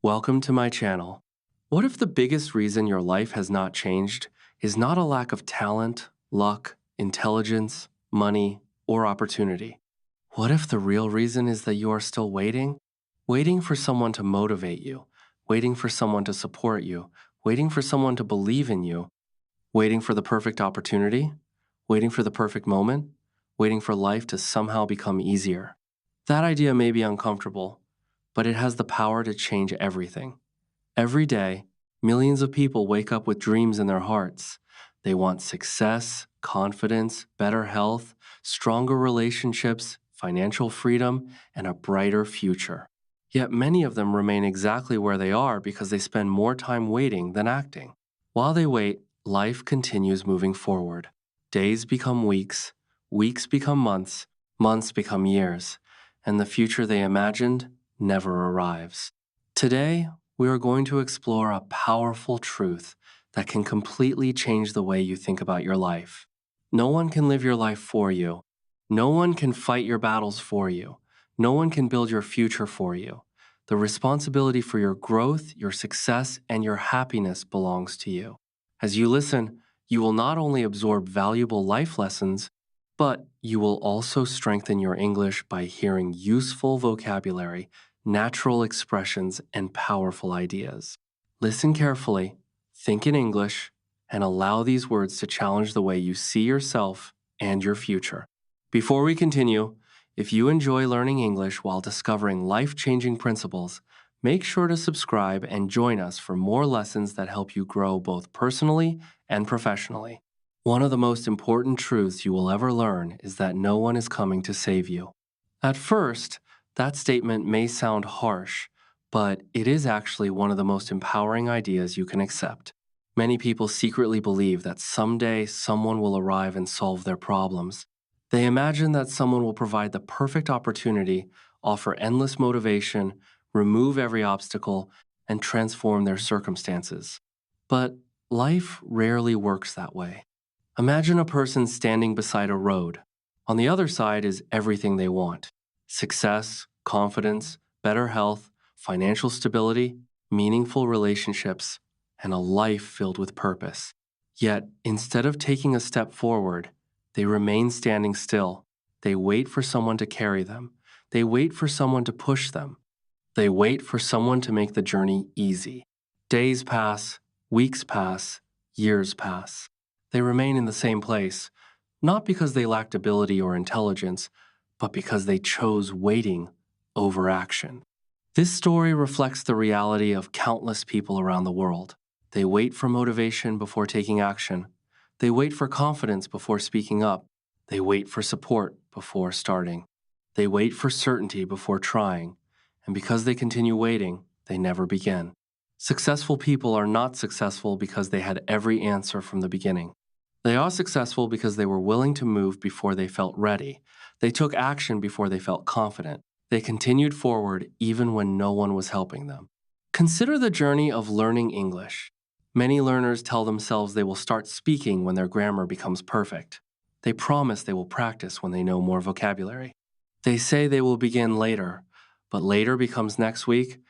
Welcome to my channel. What if the biggest reason your life has not changed is not a lack of talent, luck, intelligence, money, or opportunity? What if the real reason is that you are still waiting? Waiting for someone to motivate you, waiting for someone to support you, waiting for someone to believe in you, waiting for the perfect opportunity, waiting for the perfect moment, waiting for life to somehow become easier. That idea may be uncomfortable, but it has the power to change everything. Every day, millions of people wake up with dreams in their hearts. They want success, confidence, better health, stronger relationships, financial freedom, and a brighter future. Yet many of them remain exactly where they are because they spend more time waiting than acting. While they wait, life continues moving forward. Days become weeks, weeks become months, months become years, and the future they imagined never arrives. Today, we are going to explore a powerful truth that can completely change the way you think about your life. No one can live your life for you. No one can fight your battles for you. No one can build your future for you. The responsibility for your growth, your success, and your happiness belongs to you. As you listen, you will not only absorb valuable life lessons, but you will also strengthen your English by hearing useful vocabulary, natural expressions, and powerful ideas. Listen carefully, think in English, and allow these words to challenge the way you see yourself and your future. Before we continue, if you enjoy learning English while discovering life-changing principles, make sure to subscribe and join us for more lessons that help you grow both personally and professionally. One of the most important truths you will ever learn is that no one is coming to save you. At first, that statement may sound harsh, but it is actually one of the most empowering ideas you can accept. Many people secretly believe that someday someone will arrive and solve their problems. They imagine that someone will provide the perfect opportunity, offer endless motivation, remove every obstacle, and transform their circumstances. But life rarely works that way. Imagine a person standing beside a road. On the other side is everything they want: success, confidence, better health, financial stability, meaningful relationships, and a life filled with purpose. Yet, instead of taking a step forward, they remain standing still. They wait for someone to carry them. They wait for someone to push them. They wait for someone to make the journey easy. Days pass, weeks pass, years pass. They remain in the same place, not because they lacked ability or intelligence, but because they chose waiting over action. This story reflects the reality of countless people around the world. They wait for motivation before taking action. They wait for confidence before speaking up. They wait for support before starting. They wait for certainty before trying. And because they continue waiting, they never begin. Successful people are not successful because they had every answer from the beginning. They are successful because they were willing to move before they felt ready. They took action before they felt confident. They continued forward even when no one was helping them. Consider the journey of learning English. Many learners tell themselves they will start speaking when their grammar becomes perfect. They promise they will practice when they know more vocabulary. They say they will begin later, but later becomes next week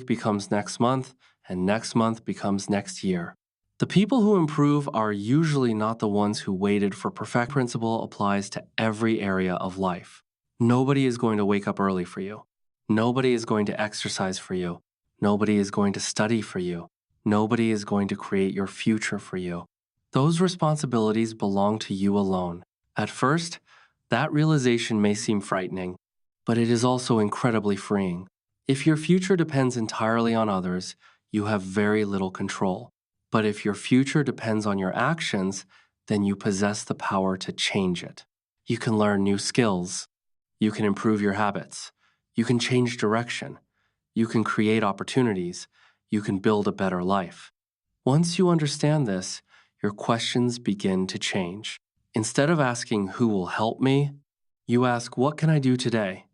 becomes next month, and next month becomes next year. The people who improve are usually not the ones who waited for perfect. Principle applies to every area of life. Nobody is going to wake up early for you. Nobody is going to exercise for you. Nobody is going to study for you. Nobody is going to create your future for you. Those responsibilities belong to you alone. At first, that realization may seem frightening, but it is also incredibly freeing. If your future depends entirely on others, you have very little control. But if your future depends on your actions, then you possess the power to change it. You can learn new skills. You can improve your habits. You can change direction. You can create opportunities. You can build a better life. Once you understand this, your questions begin to change. Instead of asking, "Who will help me?" you ask, "What can I do today?"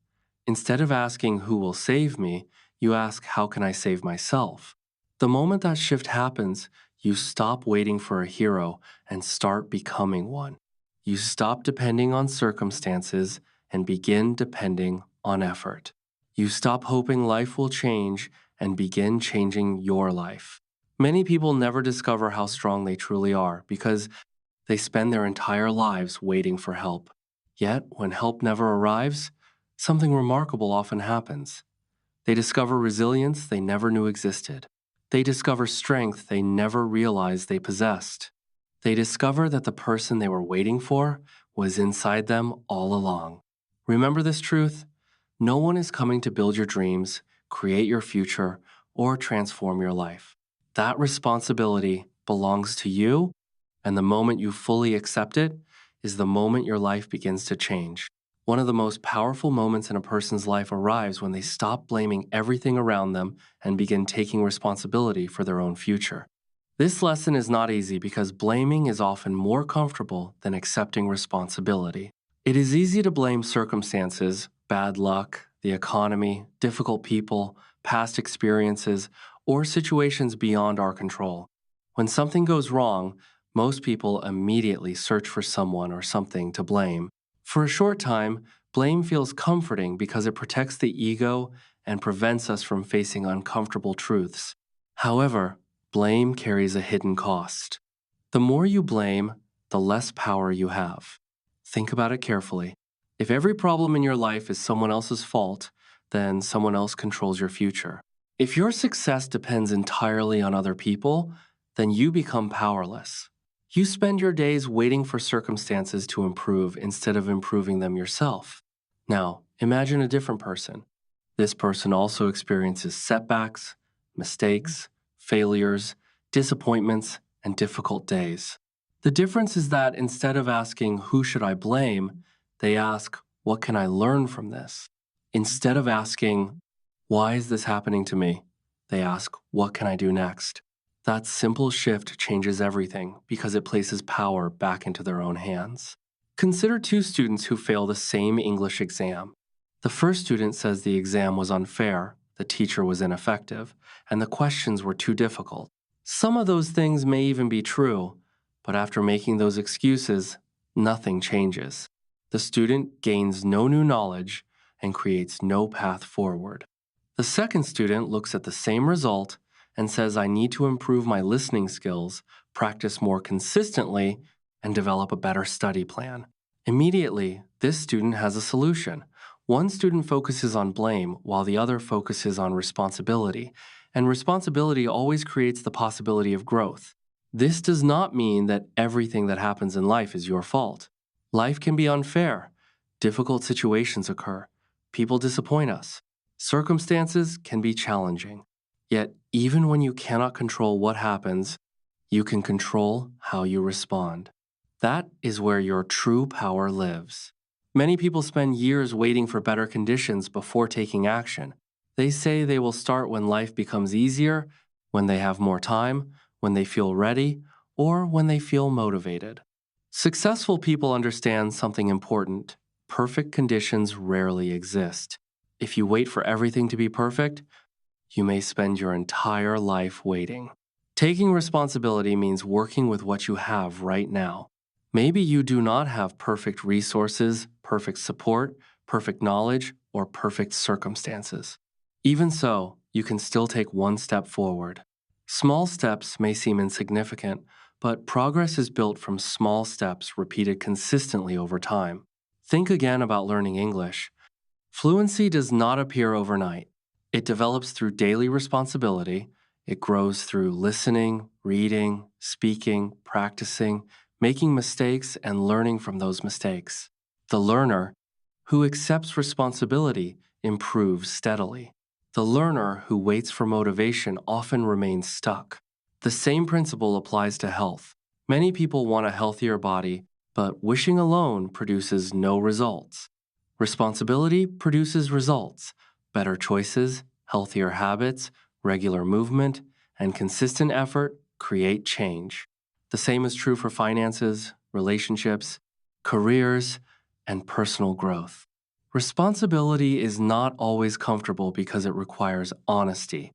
Instead of asking, "Who will save me?" you ask, "How can I save myself?" The moment that shift happens, you stop waiting for a hero and start becoming one. You stop depending on circumstances and begin depending on effort. You stop hoping life will change and begin changing your life. Many people never discover how strong they truly are because they spend their entire lives waiting for help. Yet, when help never arrives, something remarkable often happens. They discover resilience they never knew existed. They discover strength they never realized they possessed. They discover that the person they were waiting for was inside them all along. Remember this truth? No one is coming to build your dreams, create your future, or transform your life. That responsibility belongs to you, and the moment you fully accept it is the moment your life begins to change. One of the most powerful moments in a person's life arrives when they stop blaming everything around them and begin taking responsibility for their own future. This lesson is not easy because blaming is often more comfortable than accepting responsibility. It is easy to blame circumstances, bad luck, the economy, difficult people, past experiences, or situations beyond our control. When something goes wrong, most people immediately search for someone or something to blame. For a short time, blame feels comforting because it protects the ego and prevents us from facing uncomfortable truths. However, blame carries a hidden cost. The more you blame, the less power you have. Think about it carefully. If every problem in your life is someone else's fault, then someone else controls your future. If your success depends entirely on other people, then you become powerless. You spend your days waiting for circumstances to improve instead of improving them yourself. Now, imagine a different person. This person also experiences setbacks, mistakes, failures, disappointments, and difficult days. The difference is that instead of asking, "Who should I blame?" they ask, "What can I learn from this?" Instead of asking, "Why is this happening to me?" they ask, "What can I do next?" That simple shift changes everything because it places power back into their own hands. Consider two students who fail the same English exam. The first student says the exam was unfair, the teacher was ineffective, and the questions were too difficult. Some of those things may even be true, but after making those excuses, nothing changes. The student gains no new knowledge and creates no path forward. The second student looks at the same result and says, "I need to improve my listening skills, practice more consistently, and develop a better study plan." Immediately, this student has a solution. One student focuses on blame while the other focuses on responsibility, and responsibility always creates the possibility of growth. This does not mean that everything that happens in life is your fault. Life can be unfair. Difficult situations occur. People disappoint us. Circumstances can be challenging. Yet, even when you cannot control what happens, you can control how you respond. That is where your true power lives. Many people spend years waiting for better conditions before taking action. They say they will start when life becomes easier, when they have more time, when they feel ready, or when they feel motivated. Successful people understand something important. Perfect conditions rarely exist. If you wait for everything to be perfect, you may spend your entire life waiting. Taking responsibility means working with what you have right now. Maybe you do not have perfect resources, perfect support, perfect knowledge, or perfect circumstances. Even so, you can still take one step forward. Small steps may seem insignificant, but progress is built from small steps repeated consistently over time. Think again about learning English. Fluency does not appear overnight. It develops through daily responsibility. It grows through listening, reading, speaking, practicing, making mistakes, and learning from those mistakes. The learner, who accepts responsibility, improves steadily. The learner who waits for motivation often remains stuck. The same principle applies to health. Many people want a healthier body, but wishing alone produces no results. Responsibility produces results, better choices, healthier habits, regular movement, and consistent effort create change. The same is true for finances, relationships, careers, and personal growth. Responsibility is not always comfortable because it requires honesty.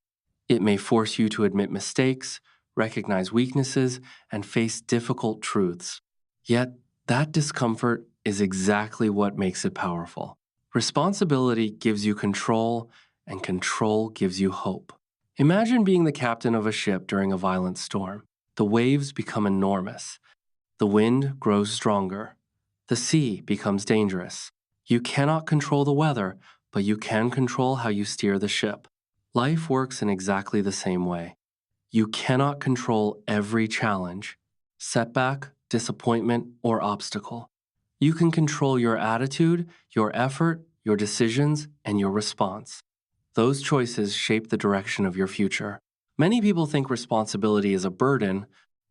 It may force you to admit mistakes, recognize weaknesses, and face difficult truths. Yet, that discomfort is exactly what makes it powerful. Responsibility gives you control, and control gives you hope. Imagine being the captain of a ship during a violent storm. The waves become enormous. The wind grows stronger. The sea becomes dangerous. You cannot control the weather, but you can control how you steer the ship. Life works in exactly the same way. You cannot control every challenge, setback, disappointment, or obstacle. You can control your attitude, your effort, your decisions, and your response. Those choices shape the direction of your future. Many people think responsibility is a burden,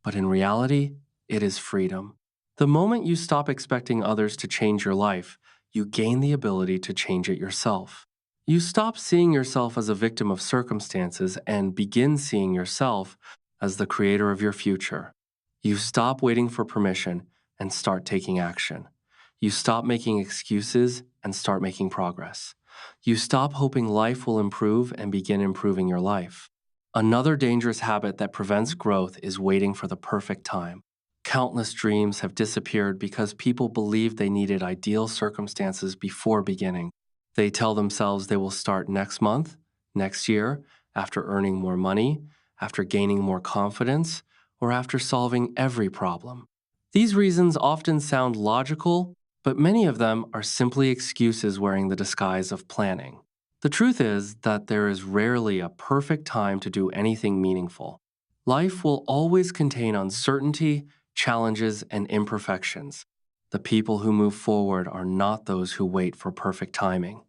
but in reality, it is freedom. The moment you stop expecting others to change your life, you gain the ability to change it yourself. You stop seeing yourself as a victim of circumstances and begin seeing yourself as the creator of your future. You stop waiting for permission and start taking action. You stop making excuses and start making progress. You stop hoping life will improve and begin improving your life. Another dangerous habit that prevents growth is waiting for the perfect time. Countless dreams have disappeared because people believed they needed ideal circumstances before beginning. They tell themselves they will start next month, next year, after earning more money, after gaining more confidence, or after solving every problem. These reasons often sound logical, but many of them are simply excuses wearing the disguise of planning. The truth is that there is rarely a perfect time to do anything meaningful. Life will always contain uncertainty, challenges, and imperfections. The people who move forward are not those who wait for perfect timing.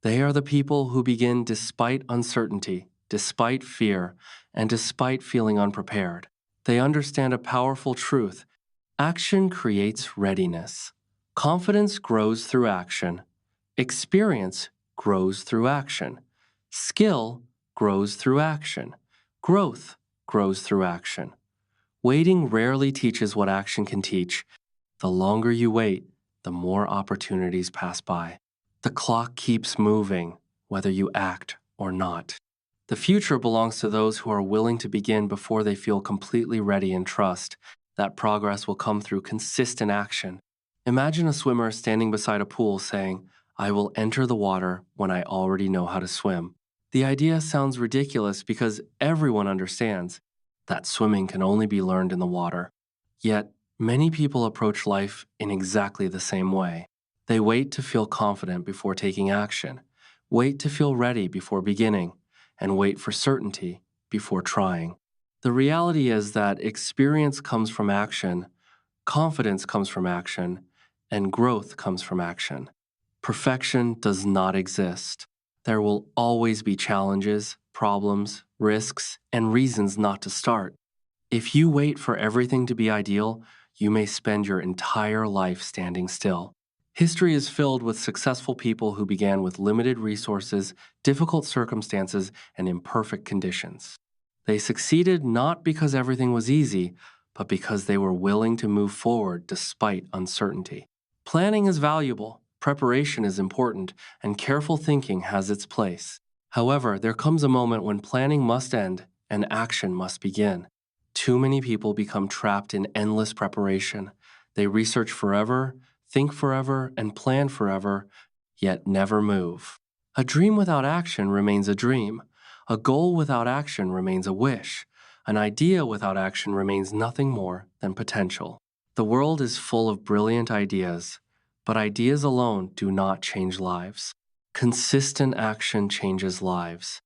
They are the people who begin despite uncertainty, despite fear, and despite feeling unprepared. They understand a powerful truth. Action creates readiness. Confidence grows through action. Experience grows through action. Skill grows through action. Growth grows through action. Waiting rarely teaches what action can teach. The longer you wait, the more opportunities pass by. The clock keeps moving, whether you act or not. The future belongs to those who are willing to begin before they feel completely ready and trust that progress will come through consistent action. Imagine a swimmer standing beside a pool saying, "I will enter the water when I already know how to swim." The idea sounds ridiculous because everyone understands that swimming can only be learned in the water. Yet, many people approach life in exactly the same way. They wait to feel confident before taking action, wait to feel ready before beginning, and wait for certainty before trying. The reality is that experience comes from action, confidence comes from action, and growth comes from action. Perfection does not exist. There will always be challenges, problems, risks, and reasons not to start. If you wait for everything to be ideal, you may spend your entire life standing still. History is filled with successful people who began with limited resources, difficult circumstances, and imperfect conditions. They succeeded not because everything was easy, but because they were willing to move forward despite uncertainty. Planning is valuable, preparation is important, and careful thinking has its place. However, there comes a moment when planning must end and action must begin. Too many people become trapped in endless preparation. They research forever, think forever, and plan forever, yet never move. A dream without action remains a dream. A goal without action remains a wish. An idea without action remains nothing more than potential. The world is full of brilliant ideas, but ideas alone do not change lives. Consistent action changes lives.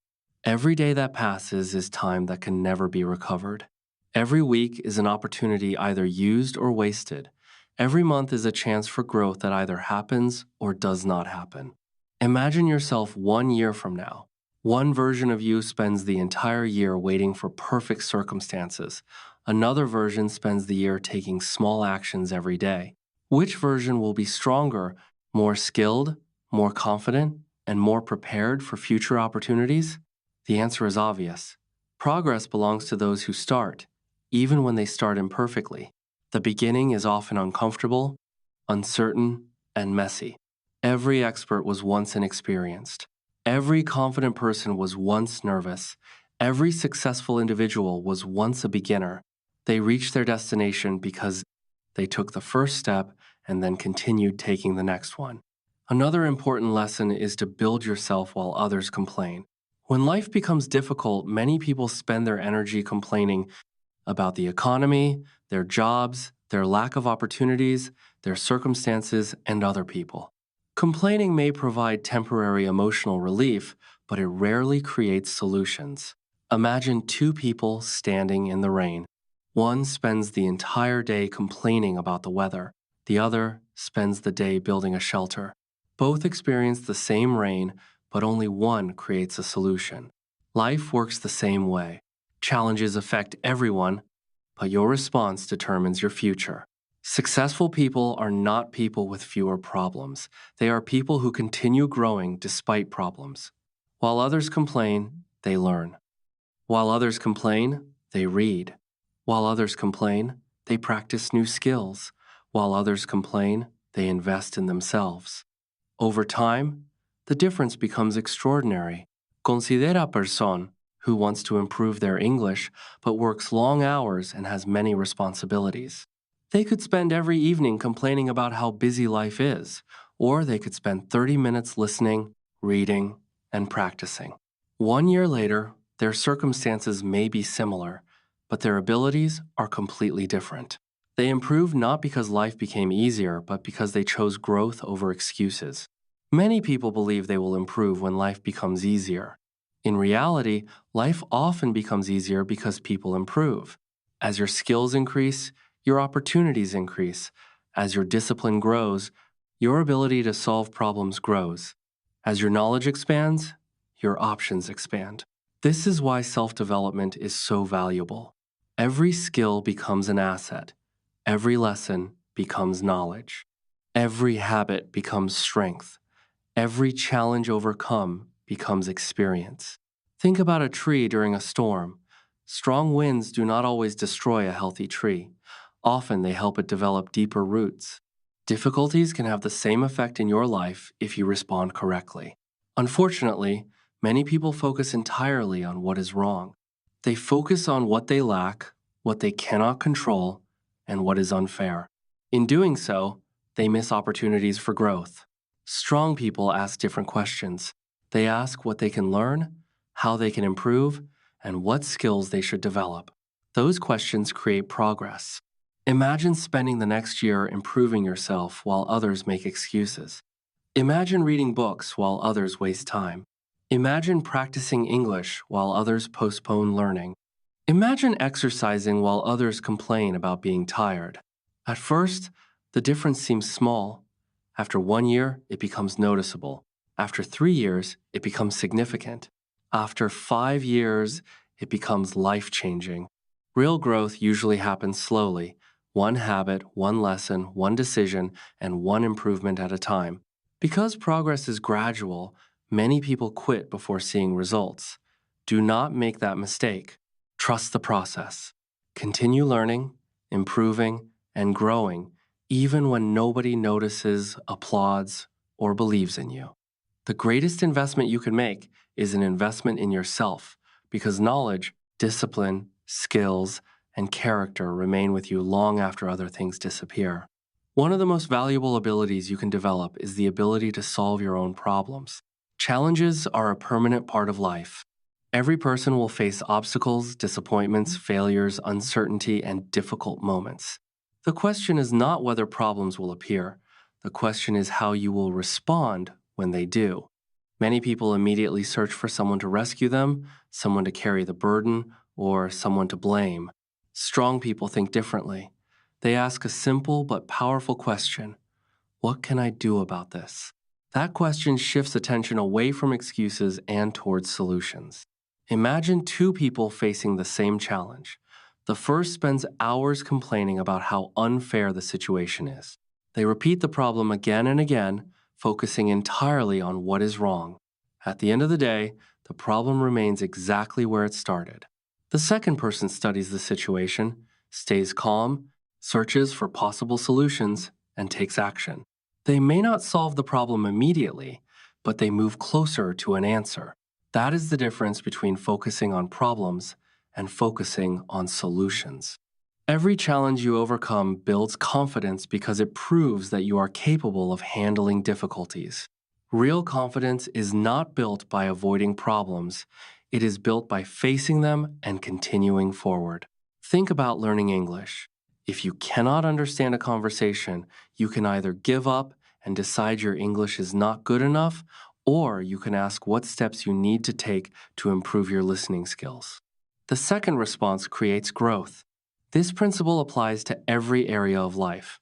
Every day that passes is time that can never be recovered. Every week is an opportunity either used or wasted. Every month is a chance for growth that either happens or does not happen. Imagine yourself 1 year from now. One version of you spends the entire year waiting for perfect circumstances. Another version spends the year taking small actions every day. Which version will be stronger, more skilled, more confident, and more prepared for future opportunities? The answer is obvious. Progress belongs to those who start, even when they start imperfectly. The beginning is often uncomfortable, uncertain, and messy. Every expert was once inexperienced. Every confident person was once nervous. Every successful individual was once a beginner. They reached their destination because they took the first step and then continued taking the next one. Another important lesson is to build yourself while others complain. When life becomes difficult, many people spend their energy complaining about the economy, their jobs, their lack of opportunities, their circumstances, and other people. Complaining may provide temporary emotional relief, but it rarely creates solutions. Imagine two people standing in the rain. One spends the entire day complaining about the weather. The other spends the day building a shelter. Both experience the same rain, but only one creates a solution. Life works the same way. Challenges affect everyone, but your response determines your future. Successful people are not people with fewer problems. They are people who continue growing despite problems. While others complain, they learn. While others complain, they read. While others complain, they practice new skills. While others complain, they invest in themselves. Over time, the difference becomes extraordinary. Considera a persona who wants to improve their English but works long hours and has many responsibilities. They could spend every evening complaining about how busy life is, or they could spend 30 minutes listening, reading, and practicing. 1 year later, their circumstances may be similar, but their abilities are completely different. They improved not because life became easier, but because they chose growth over excuses. Many people believe they will improve when life becomes easier. In reality, life often becomes easier because people improve. As your skills increase, your opportunities increase. As your discipline grows, your ability to solve problems grows. As your knowledge expands, your options expand. This is why self-development is so valuable. Every skill becomes an asset. Every lesson becomes knowledge. Every habit becomes strength. Every challenge overcome becomes experience. Think about a tree during a storm. Strong winds do not always destroy a healthy tree. Often they help it develop deeper roots. Difficulties can have the same effect in your life if you respond correctly. Unfortunately, many people focus entirely on what is wrong. They focus on what they lack, what they cannot control, and what is unfair. In doing so, they miss opportunities for growth. Strong people ask different questions. They ask what they can learn, how they can improve, and what skills they should develop. Those questions create progress. Imagine spending the next year improving yourself while others make excuses. Imagine reading books while others waste time. Imagine practicing English while others postpone learning. Imagine exercising while others complain about being tired. At first, the difference seems small. After 1 year, it becomes noticeable. After 3 years, it becomes significant. After 5 years, it becomes life-changing. Real growth usually happens slowly, one habit, one lesson, one decision, and one improvement at a time. Because progress is gradual, many people quit before seeing results. Do not make that mistake. Trust the process. Continue learning, improving, and growing even when nobody notices, applauds, or believes in you. The greatest investment you can make is an investment in yourself because knowledge, discipline, skills, and character remain with you long after other things disappear. One of the most valuable abilities you can develop is the ability to solve your own problems. Challenges are a permanent part of life. Every person will face obstacles, disappointments, failures, uncertainty, and difficult moments. The question is not whether problems will appear. The question is how you will respond when they do. Many people immediately search for someone to rescue them, someone to carry the burden, or someone to blame. Strong people think differently. They ask a simple but powerful question: what can I do about this? That question shifts attention away from excuses and towards solutions. Imagine two people facing the same challenge. The first spends hours complaining about how unfair the situation is. They repeat the problem again and again, focusing entirely on what is wrong. At the end of the day, the problem remains exactly where it started. The second person studies the situation, stays calm, searches for possible solutions, and takes action. They may not solve the problem immediately, but they move closer to an answer. That is the difference between focusing on problems and focusing on solutions. Every challenge you overcome builds confidence because it proves that you are capable of handling difficulties. Real confidence is not built by avoiding problems, it is built by facing them and continuing forward. Think about learning English. If you cannot understand a conversation, you can either give up and decide your English is not good enough, or you can ask what steps you need to take to improve your listening skills. The second response creates growth. This principle applies to every area of life.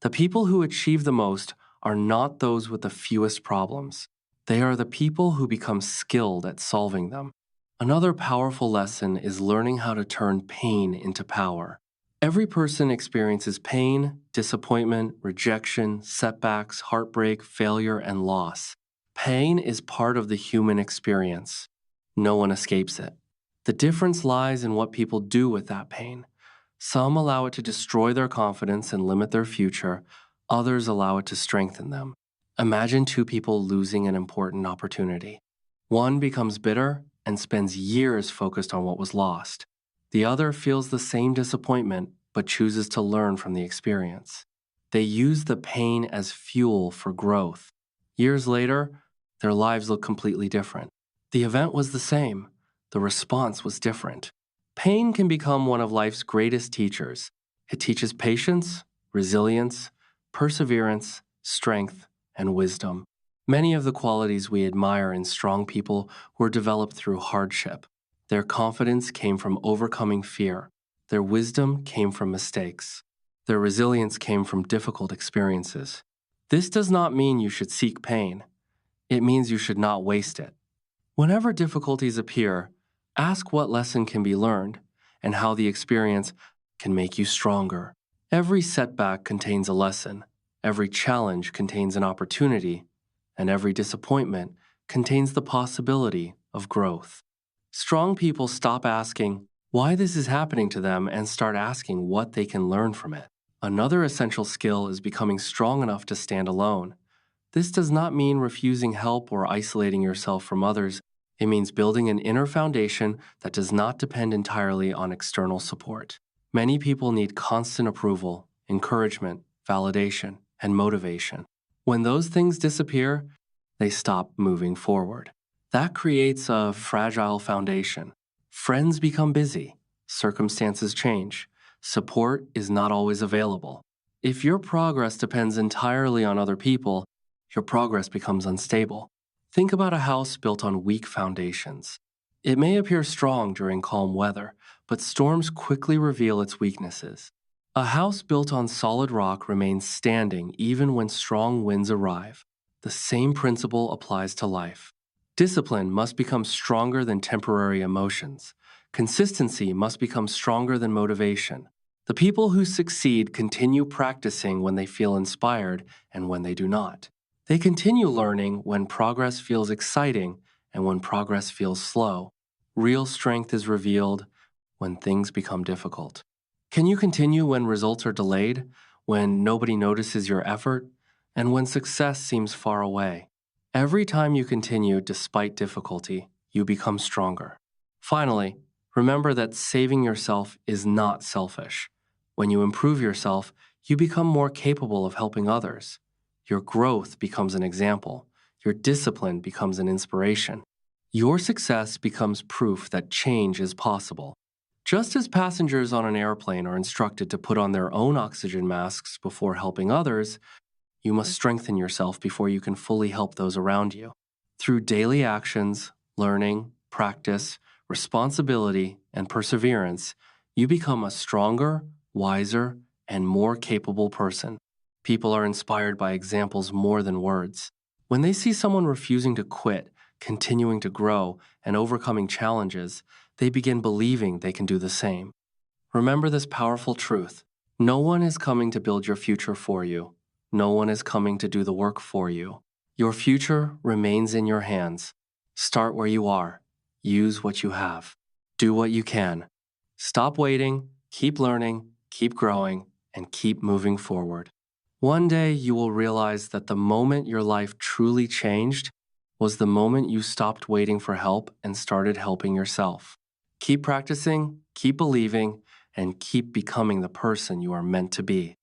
The people who achieve the most are not those with the fewest problems. They are the people who become skilled at solving them. Another powerful lesson is learning how to turn pain into power. Every person experiences pain, disappointment, rejection, setbacks, heartbreak, failure, and loss. Pain is part of the human experience. No one escapes it. The difference lies in what people do with that pain. Some allow it to destroy their confidence and limit their future, others allow it to strengthen them. Imagine two people losing an important opportunity. One becomes bitter and spends years focused on what was lost. The other feels the same disappointment but chooses to learn from the experience. They use the pain as fuel for growth. Years later, their lives look completely different. The event was the same, the response was different. Pain can become one of life's greatest teachers. It teaches patience, resilience, perseverance, strength, and wisdom. Many of the qualities we admire in strong people were developed through hardship. Their confidence came from overcoming fear. Their wisdom came from mistakes. Their resilience came from difficult experiences. This does not mean you should seek pain. It means you should not waste it. Whenever difficulties appear, ask what lesson can be learned and how the experience can make you stronger. Every setback contains a lesson, every challenge contains an opportunity, and every disappointment contains the possibility of growth. Strong people stop asking why this is happening to them and start asking what they can learn from it. Another essential skill is becoming strong enough to stand alone. This does not mean refusing help or isolating yourself from others. It means building an inner foundation that does not depend entirely on external support. Many people need constant approval, encouragement, validation, and motivation. When those things disappear, they stop moving forward. That creates a fragile foundation. Friends become busy, circumstances change, support is not always available. If your progress depends entirely on other people, your progress becomes unstable. Think about a house built on weak foundations. It may appear strong during calm weather, but storms quickly reveal its weaknesses. A house built on solid rock remains standing even when strong winds arrive. The same principle applies to life. Discipline must become stronger than temporary emotions. Consistency must become stronger than motivation. The people who succeed continue practicing when they feel inspired and when they do not. They continue learning when progress feels exciting and when progress feels slow. Real strength is revealed when things become difficult. Can you continue when results are delayed, when nobody notices your effort, and when success seems far away? Every time you continue despite difficulty, you become stronger. Finally, remember that saving yourself is not selfish. When you improve yourself, you become more capable of helping others. Your growth becomes an example. Your discipline becomes an inspiration. Your success becomes proof that change is possible. Just as passengers on an airplane are instructed to put on their own oxygen masks before helping others, you must strengthen yourself before you can fully help those around you. Through daily actions, learning, practice, responsibility, and perseverance, you become a stronger, wiser, and more capable person. People are inspired by examples more than words. When they see someone refusing to quit, continuing to grow, and overcoming challenges, they begin believing they can do the same. Remember this powerful truth. No one is coming to build your future for you. No one is coming to do the work for you. Your future remains in your hands. Start where you are. Use what you have. Do what you can. Stop waiting, keep learning, keep growing, and keep moving forward. One day you will realize that the moment your life truly changed was the moment you stopped waiting for help and started helping yourself. Keep practicing, keep believing, and keep becoming the person you are meant to be.